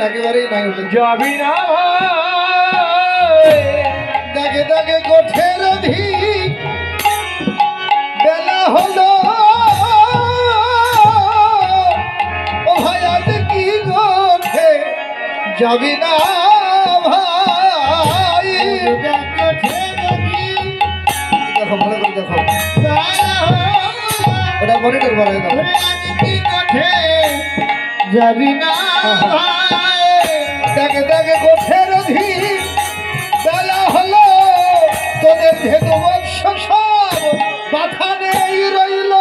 একেবারেই নাই, যাবি না দেখে দেখে গোঠের অধিক বেলা হলো, ও ভাই আজ কি গোঠে যাবি না ভাই। মনিটর বাড়াই দাও। যাবি না দেখে দেখে গোঠের অধীন বেলা হলো তোদের ধেতু বৎস সব বাধা নেই রইল।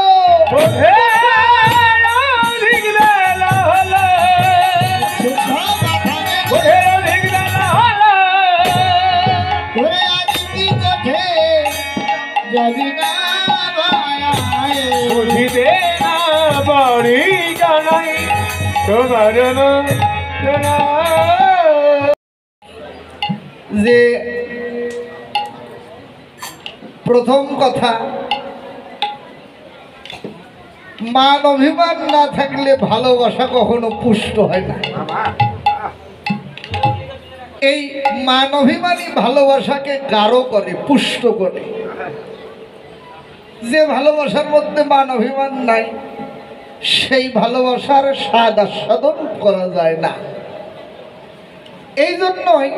যাবি না বুঝিতে না পারি জানাই তোমার না যে প্রথম কথা, মান অভিমান না থাকলে ভালোবাসা কখনো পুষ্ট হয় না। এই মান অভিমানই ভালোবাসাকে গাঢ় করে, পুষ্ট করে। যে ভালোবাসার মধ্যে মান অভিমান নাই সেই ভালোবাসার স্বাদ আস্বাদন করা যায় না। এই জন্যই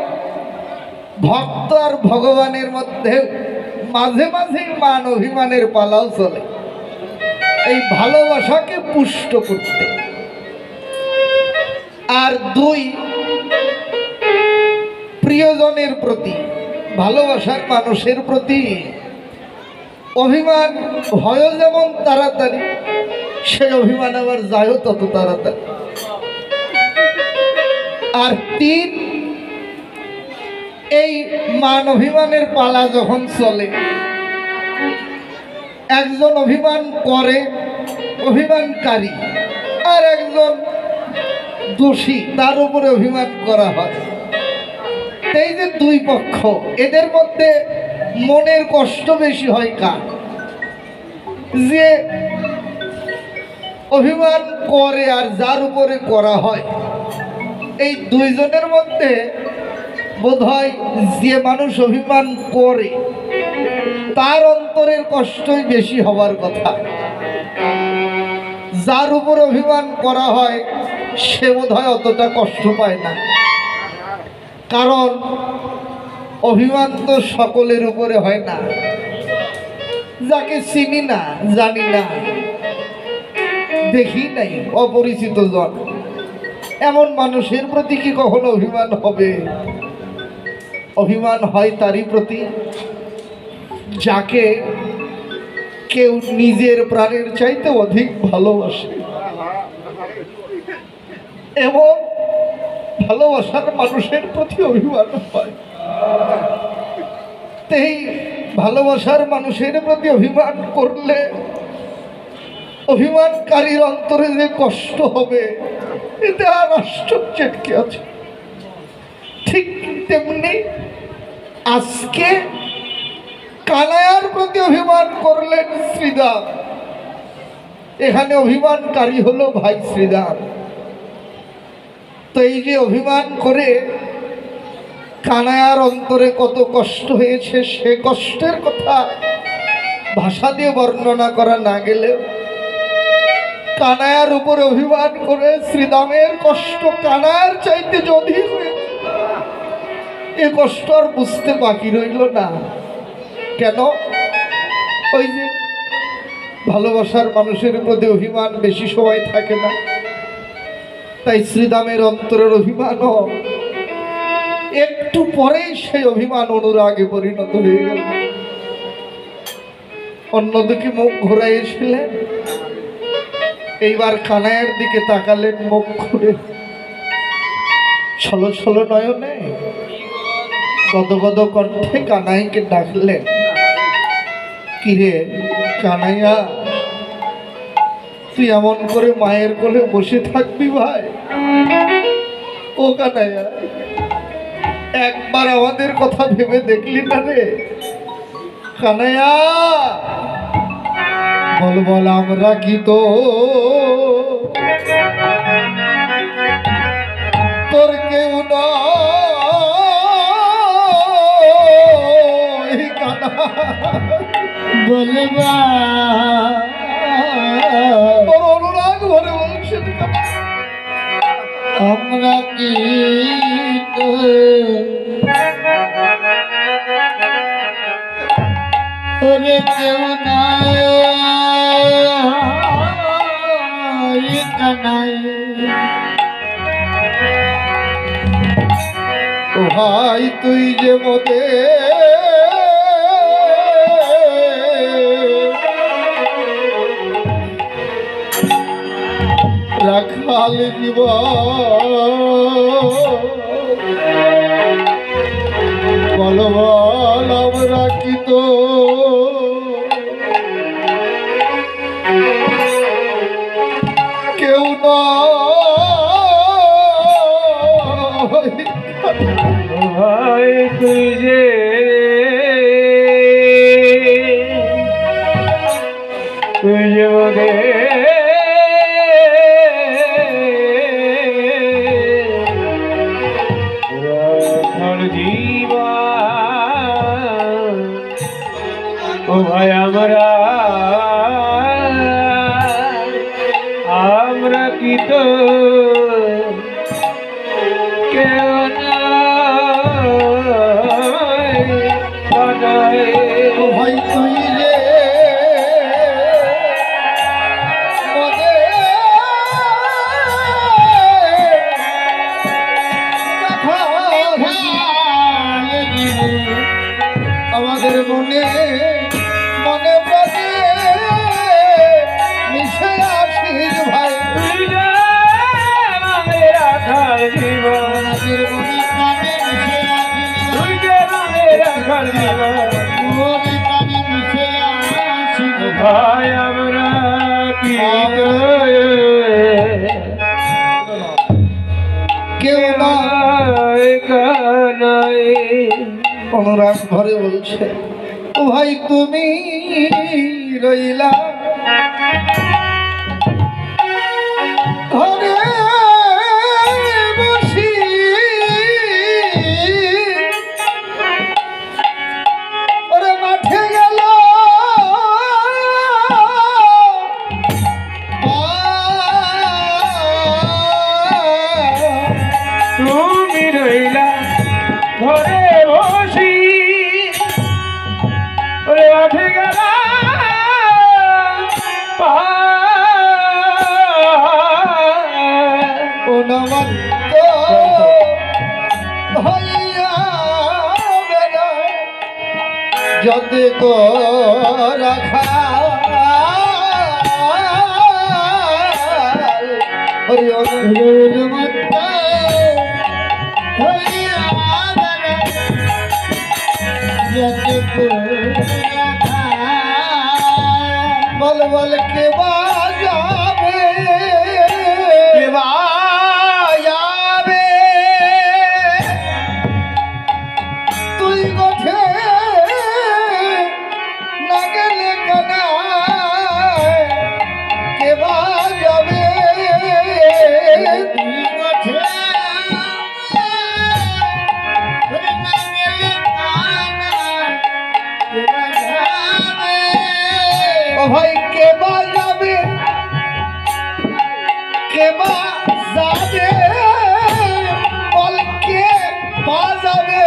ভক্ত আর ভগবানের মধ্যে মাঝে মাঝে মান অভিমানের পালাও চলে, এই ভালোবাসাকে পুষ্ট করতে। আর দুই, প্রিয়জনের প্রতি, ভালোবাসার মানুষের প্রতি অভিমান হয় যেমন তাড়াতাড়ি, সেই অভিমান আবার যায়ও তত তাড়াতাড়ি। আর তিন, এই মান অভিমানের পালা যখন চলে, একজন অভিমান করে, অভিমানকারী, আর একজন দোষী, তার উপরে অভিমান করা হয়। এই যে দুই পক্ষ, এদের মধ্যে মনের কষ্ট বেশি হয় কার? যে অভিমান করে আর যার উপরে করা হয়, এই দুইজনের মধ্যে বোধহয় যে মানুষ অভিমান করে তার অন্তরের কষ্টই বেশি হবার কথা। যার উপর অভিমান করা হয় সে বোধহয় অতটা কষ্ট পায় না, কারণ অভিমান তো সকলের উপরে হয় না। যাকে চিনি না, জানি না, দেখি নাই, অপরিচিত জন, এমন মানুষের প্রতি কি কখনো অভিমান হবে? অভিমান হয় তারই প্রতি যাকে কেউ নিজের প্রাণের চাইতে অধিক ভালোবাসে, এবং ভালোবাসার মানুষের প্রতি অভিমান হয়। এই ভালোবাসার মানুষের প্রতি অভিমান করলে অভিমানকারীর অন্তরে যে কষ্ট হবে, এতে আর আশ্চর্যের কি আছে? ঠিক তেমনি আজকে কানায়ার প্রতি অভিমান করলেন শ্রীদাম। এখানে অভিমানকারী হলো ভাই শ্রীদাম। তো এই যে অভিমান করে কানায়ার অন্তরে কত কষ্ট হয়েছে, সে কষ্টের কথা ভাষা দিয়ে বর্ণনা করা না গেলেও কানায়ার উপর অভিমান করে শ্রীদামের কষ্ট কানায়ার চাইতে যদি হয়েছে, এ কষ্ট আর বুঝতে বাকি রইল না। কেন? ওই যে ভালোবাসার মানুষের প্রতি অভিমান বেশি সময় থাকে না, তাই শ্রীদামের অন্তরের অভিমানও একটু পরেই সেই অভিমান অনুরাগে পরিণত হয়ে গেল। অন্যদিকে মুখ ঘুরাইয়েছিলেন, এইবার কানাইয়ের দিকে তাকালেন মুখ ঘুরে, ছলো ছলো নয়নে গদগদ কণ্ঠে কানাইকে ডাকলেন, কিরে কানাইয়া, তুই এমন করে মায়ের কোলে বসে থাকবি ভাই? ও কানাইয়া, একবার আমাদের কথা ভেবে দেখলি না রে? কানাইয়া বল বল, আমরা কি তো তোর কেউ নয়? বলবা তোর অনুরাগ ভরে বলছেন, আমরা কি ওরে কেউ না কানাই ও ভাই তুই যে মোদে রাখাল জীবন বল বল আমরা কি তো কেউ নয় ভাই তুই যে বোধে জীবন ও ভাই আমরা কি তো কেউ নয় ও ভাই তুই যে মনে আমাদের মনে মনে প্রাণে মিশে আসিস ভাই তুই যে আমাদের রাখাল জীবন আমাদের মনে প্রাণে মিশে আসিস তুই যে আমাদের রাখাল জীবন মনে প্রাণে মিশে আসিস ভাই আমরা কি কেউ না কানাই অনুরাগ ভরে বলছে ও ভাই তুমি রইলা ঘরে বসি ওরে মাঠে গেল তুমি রইলা ঘরে বসি ওরে মাঠে গেলা অনবদ্য হইয়া বেড়ায় যতে কো রাখা হরি অনুমত্ত হইয়া যত রাখা বল বল কে বাজাবে কে বাজাবে তুই গোঠে না গেলে কানায় কে বাজাবে তুই গোঠে ওরে না গেলে কানাই কে বাজাবে ও ভাই কে বাজাবে কে বাজাবে বল কে বাজাবে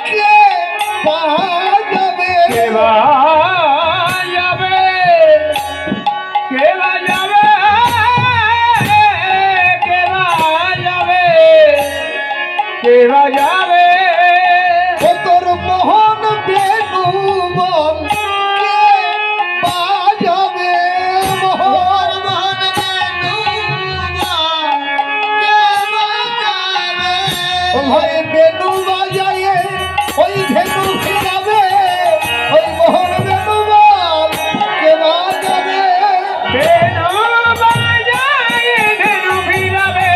কে বাজাবে কে বাজাবে কে বাজাবে কে বাজাবে কে বাজাবে ও তোর মোহন বেনু বল কে বাজাবে মোহন মোহন বেনু কে বাজাবে ও ভাই বেনু বাজায়ে ওই ধেনু ফিরাবে ওই মোহন বেনু বল কে বাজাবে বেনু বাজায় ধেনু ফিরাবে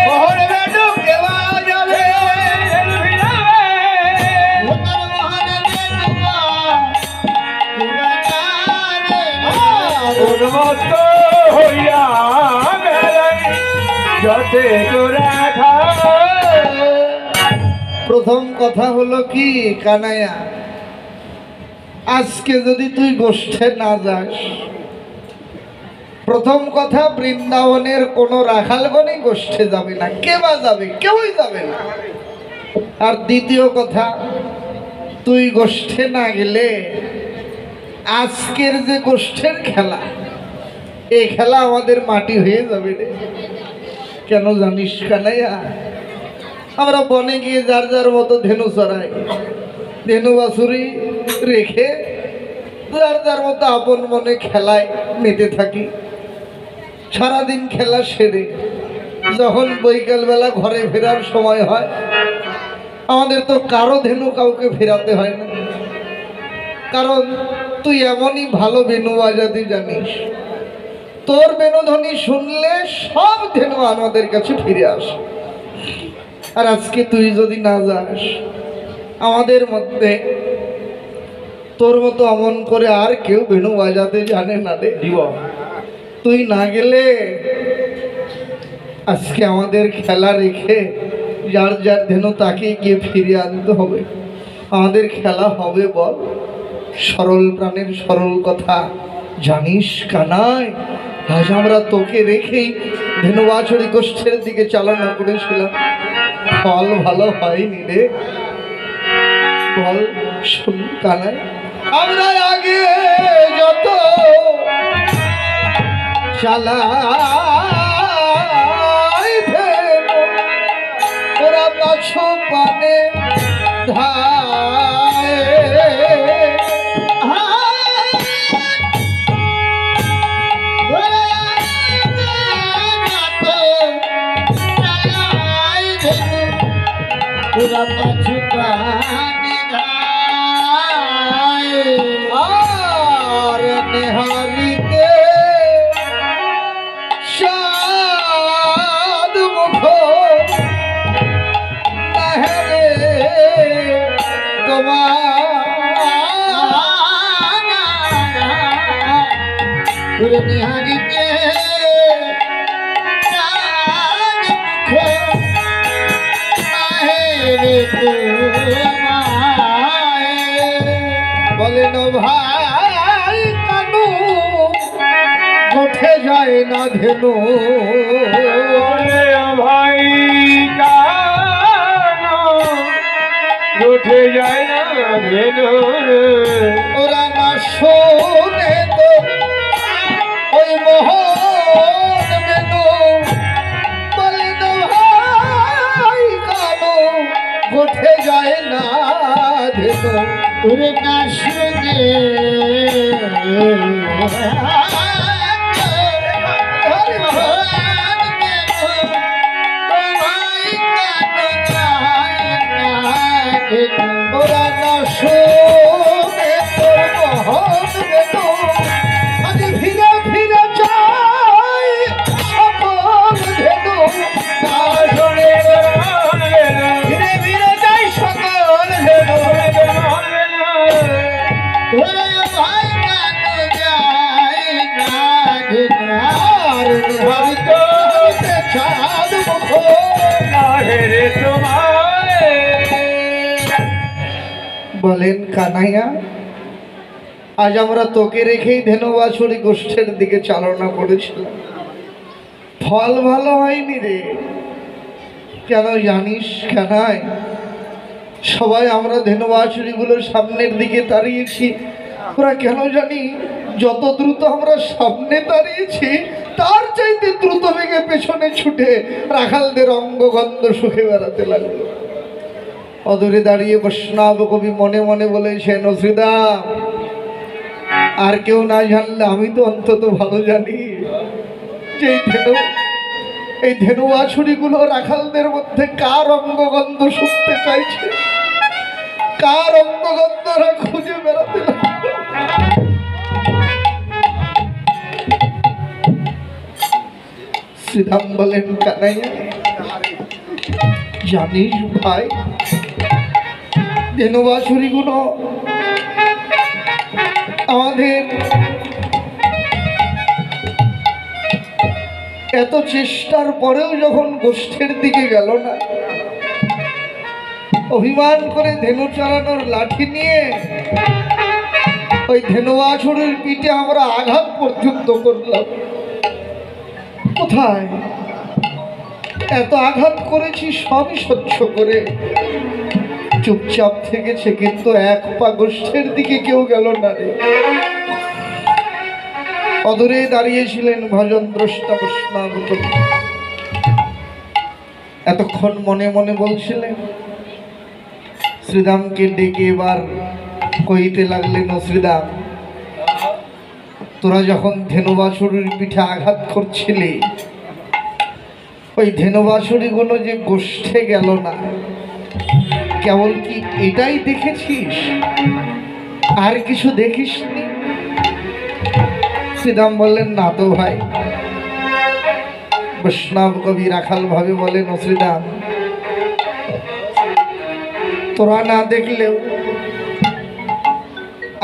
মোহন বেনু কে বাজাবে ধেনু ফিরাবে তোর মোহন বেনু কে বাজাবে উন্মত্ত হইয়া বেড়াই যতে তোরা খা প্রথম কথা হলো কি কানাইয়া আজকে যদি তুই গোষ্ঠে না যাস প্রথম কথা বৃন্দাবনের কোনো রাখালগণই গোষ্ঠে যাবে না কে বা যাবে কেউই যাবে না আর দ্বিতীয় কথা তুই গোষ্ঠে না গেলে আজকের যে গোষ্ঠের খেলা এই খেলা আমাদের মাটি হয়ে যাবে রে। কেন জানিস কানাইয়া, আমরা বনে গিয়ে যার যার মতো ধেনু চড়াই, ধেনু বাছুরি রেখে যার যার মতো আপন মনে খেলায় মেতে থাকি। সারাদিন খেলা সেরে যখন বৈকালবেলা ঘরে ফেরার সময় হয়, আমাদের তো কারো ধেনু কাউকে ফেরাতে হয় না। কারণ তুই এমনই ভালো বেনু বাজাতে জানিস, তোর বেনুধ্বনি শুনলে সব ধেনু আমাদের কাছে ফিরে আসে। আর আজকে তুই যদি না যাস, আমাদের মধ্যে তোর মতো অমন করে আর কেউ বেনু বাজাতে জানে না রে। তুই না গেলে আজকে আমাদের খেলা রেখে যার যার ধেনু তাকে গিয়ে ফিরে আনতে হবে। আমাদের খেলা হবে বল? সরল প্রাণের সরল কথা জানিস কানাই, আজ আমরা তোকে রেখেই ধেনু বাছুরি গোষ্ঠের দিকে চালনা করেছিলাম, ফল ভালো হয়নি রে। বল শুন কানাই, আমরা আগে যত চালাই ধেনু, ওরা পাছু পানে ধায়। পুরা পাছু পানি ধায়। আর নেহারিতে সাদ মুখ নাহরে তোমার পুরা নিহারিতে বলেন ভাই কানু উঠে যায় না ধেনু, ভাই কানো উঠে যায় না ধেনু। ওরা না শোনে তো ওই মোহন বেনু। বলেন ভাই কানু উঠে যায় না ধেনু। পুরে না শুনে ওরা না শোনে তোর মোহন বেনু। আজ ফিরে ফিরে চাই সকল ধেনু, না শোনে ফিরে ফিরে যাই সকল ধেনু। ভাই কানো যায় না আর হরিত চাঁদ মুখ বলেন কানাইয়া, আজ আমরা তোকে রেখেই ধেনু বাছুরি গোষ্ঠের দিকে চালনা করেছিলাম, ফল ভালো হয়নি রে। কেন জানিস কানাই, সবাই আমরা ধেনু বাছুরিগুলোর সামনের দিকে দাঁড়িয়েছি, ওরা কেন জানি যত দ্রুত আমরা সামনে দাঁড়িয়েছি তার চাইতে দ্রুত বেগে পেছনে ছুটে রাখালদের অঙ্গগন্ধ সুখে বেড়াতে লাগলো। অদূরে দাঁড়িয়ে বৈষ্ণব কবি মনে মনে বলেছেন, নসিদা আর কেউ না জানলে আমি তো অন্তত ভালো জানি যে এই ধেনু বাছুরিগুলো রাখালদের মধ্যে কার অঙ্গগন্ধ শুকতে চাইছে, কার অঙ্গগন্ধরা খুঁজে বেড়াতে লাগলো। শ্রীরাম বলেন, কানাইয়া জানিস ভাই, ধেনু বাছুরিগুলো আমাদের এত চেষ্টার পরেও যখন গোষ্ঠের দিকে গেল না, অভিমান করে ধেনু চালানোর লাঠি নিয়ে ওই ধেনু বাছুরির পিঠে আমরা আঘাত পর্যন্ত করলাম। কোথায় এত আঘাত করেছি সবই সহ্য করে চুপচাপ থেকেছে, কিন্তু এক পা গোষ্ঠের দিকে কেউ গেল না রে। অদূরে দাঁড়িয়েছিলেন ভজন দ্রষ্টা বৈষ্ণব কবি। এতক্ষণ মনে মনে বলছিলেন, শ্রীরামকে ডেকে এবার কইতে লাগলেন, ও শ্রীরাম, তোরা যখন ধেনুবাছুরির পিঠে আঘাত করছিলি, ওই ধেনুবাছুরিগুলো যে গোষ্ঠে গেল না, কেবল কি এটাই দেখেছিস, আর কিছু দেখিসনি? শ্রীরাম বললেন, না তো ভাই। বৈষ্ণব কবি রাখাল ভাবে বলেন, ও শ্রীরাম, তোরা না দেখলেও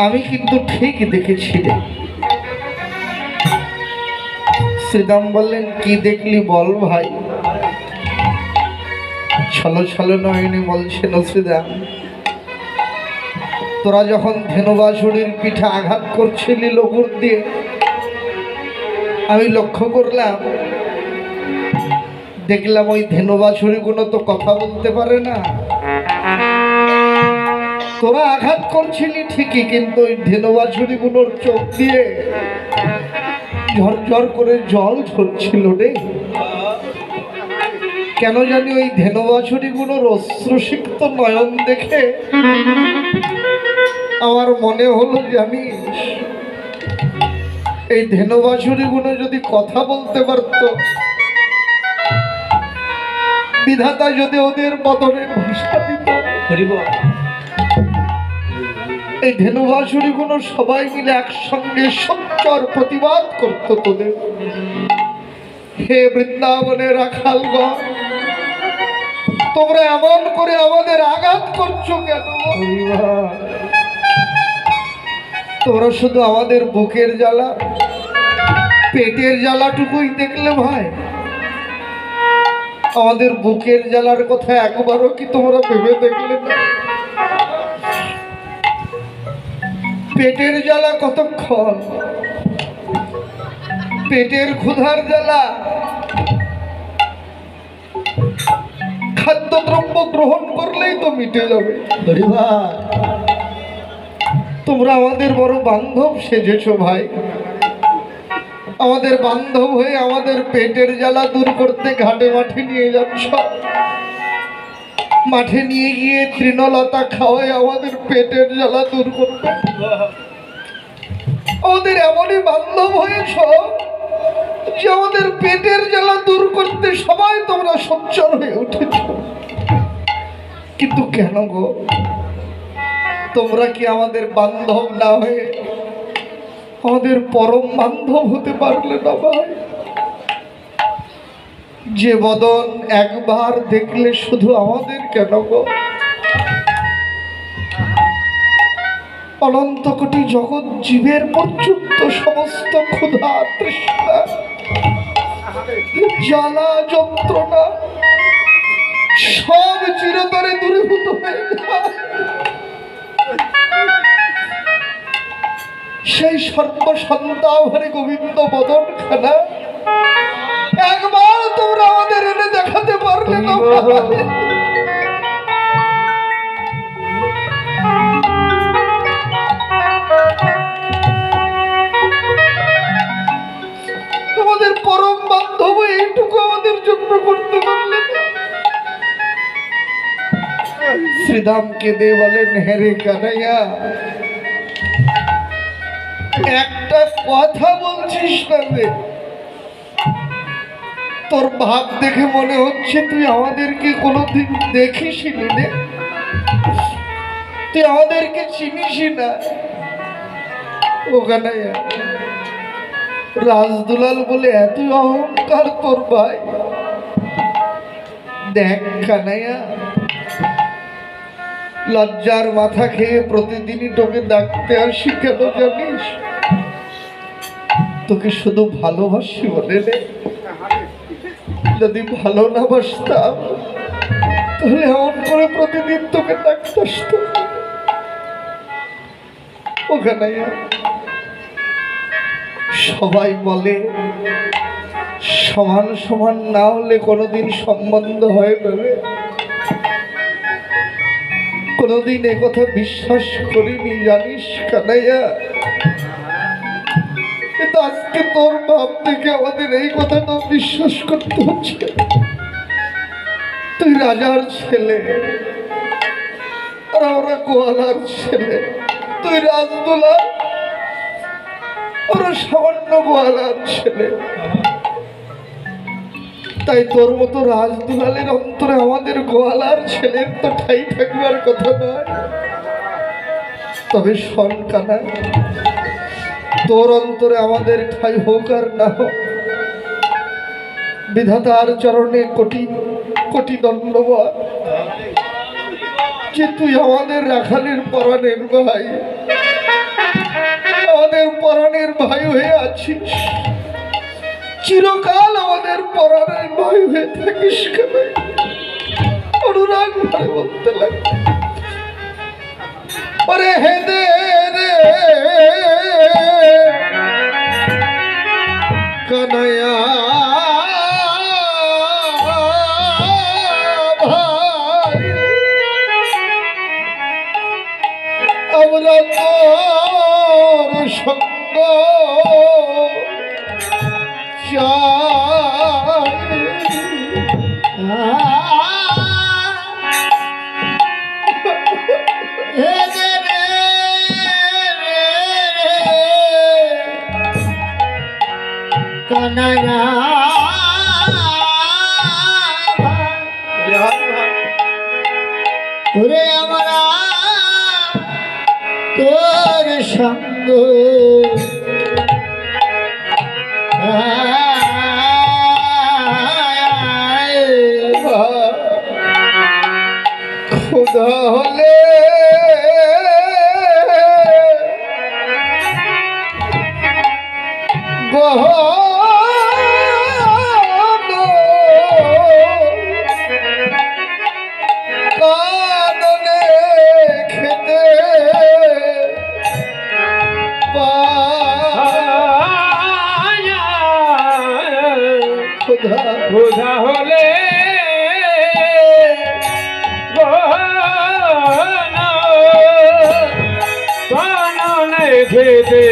আমি কিন্তু ঠিক দেখেছি রে। শ্রীরাম বললেন, কি দেখলি বল ভাই? ছলো ছলো নয়নে বলছেন, ও শ্রীরাম, তোরা যখন ধেনুবাছুরির পিঠে আঘাত করছিলি লঘুর দিয়ে, আমি লক্ষ্য করলাম, দেখলাম ওই ধেনুবাছুরিগুলো তো কথা বলতে পারে না। তোরা আঘাত করছিলি ঠিকই, কিন্তু ওই ধেনুবাছুরিগুলোর চোখ দিয়ে ঝরঝর করে জল ঝরছিল রে। কেন জানি ওই ধেনুবাছুরিগুলোর অশ্রুসিক্ত নয়ন দেখে আমার মনে হলো, জানিস, এই ধেনুবাছুরিগুলো যদি কথা বলতে পারত, বিধাতা যদি ওদের বদনে ভাষা দিত, এই ধেনুবাছুরিগুলো সবাই মিলে একসঙ্গে সোচ্চার প্রতিবাদ করত তোদের। হে বৃন্দাবনের রাখালগণ, তোমরা এমন করে আমাদের আঘাত করছো কেন? তোমরা শুধু আমাদের বুকের জ্বালা, পেটের জ্বালাটুকুই দেখলে ভাই, আমাদের বুকের জ্বালার কথা একবারও কি তোমরা ভেবে দেখলে না? পেটের জ্বালা কতক্ষণ? পেটের ক্ষুধার জ্বালা খাদ্যদ্রব্য গ্রহণ করলেই তো মিটে যাবে। তোমরা আমাদের বড় বান্ধব সেজেছো ভাই, আমাদের বান্ধব হয়ে আমাদের পেটের জ্বালা দূর করতে ঘাটে মাঠে নিয়ে যাচ্ছ। মাঠে নিয়ে গিয়ে তৃণলতা খাওয়ায় আমাদের পেটের জ্বালা দূর করবে। আমাদের এমনই বান্ধব হয়েছ যে আমাদের পেটের জ্বালা দূর করতে সবাই তোমরা সোচ্চার হয়ে উঠেছ। কিন্তু কেন গো, তোমরা কি আমাদের বান্ধব না হয়ে আমাদের পরম বান্ধব হতে পারলে না ভাই? যে বদন একবার দেখলে শুধু আমাদের কেন গো, অনন্ত কোটি জগৎ জীবের পর্যন্ত সমস্ত ক্ষুধা তৃষ্ণা জ্বালা যন্ত্রণা সব চিরতরে দূরীভূত হয়ে যায়। সেই সর্বসন্তাভরে গোবিন্দ বদন খানা একবার তোমরা আমাদের এনে দেখাতে পারলে না? আমাদের পরম বান্ধব এইটুকু আমাদের জন্য করতে পারলে না? শ্রীরামকে দে বলেন, হেরে কানাইয়া, একটা কথা বলছিস না রে। তোর ভাব দেখে মনে হচ্ছে তুই আমাদেরকে কোনোদিন দেখিসনি রে, তুই আমাদেরকে চিনিসই না। ও কানাইয়া, রাজদুলাল বলে এত অহংকার তোর ভাই? দেখ কানাইয়া, লজ্জার মাথা খেয়ে প্রতিদিনই তোকে ডাকতে আসি কেন জানিস? তোকে শুধু ভালোবাসি বলে রে। যদি ভালো না বাসতাম তাহলে এমন করে প্রতিদিন তোকে ডাকতে আসতাম। ওখানে সবাই বলে সমান সমান না হলে কোনোদিন সম্বন্ধ হয় না রে। কোনোদিন একথা বিশ্বাস করিনি জানিস কানাইয়া। কিন্তু আজকে তোর বাপ থেকে আমাদের এই কথাটা বিশ্বাস করতে হচ্ছে। তুই রাজার ছেলে আর আমরা গোয়ালার ছেলে। তুই রাজদোলা, ওরা সামান্য গোয়ালার ছেলে। তাই তোর মতো রাজদুলালের অন্তরে আমাদের গোয়ালার ছেলের তো ঠাই থাকবার কথা নয়। তবে শোন কানা, তোর অন্তরে আমাদের ঠাই হোক আর না হোক, বিধাতার চরণে কোটি কোটি দণ্ডবাদ যে তুই আমাদের রাখালের পরাণের ভাই, আমাদের পরাণের ভাই হয়ে আছিস। চিরকাল আমাদের পরাণের ভাই হয়ে থাকিস। কেন অনুরাগ ভরে বলতে লাগে, ওরে হেদে রে কানাইয়া ভাই, আমরা তোর সঙ্গ কানাইয়া ওরে আমরা তোর সঙ্গ খুদা হলে কাননে খেতে খোদা হলে খেতে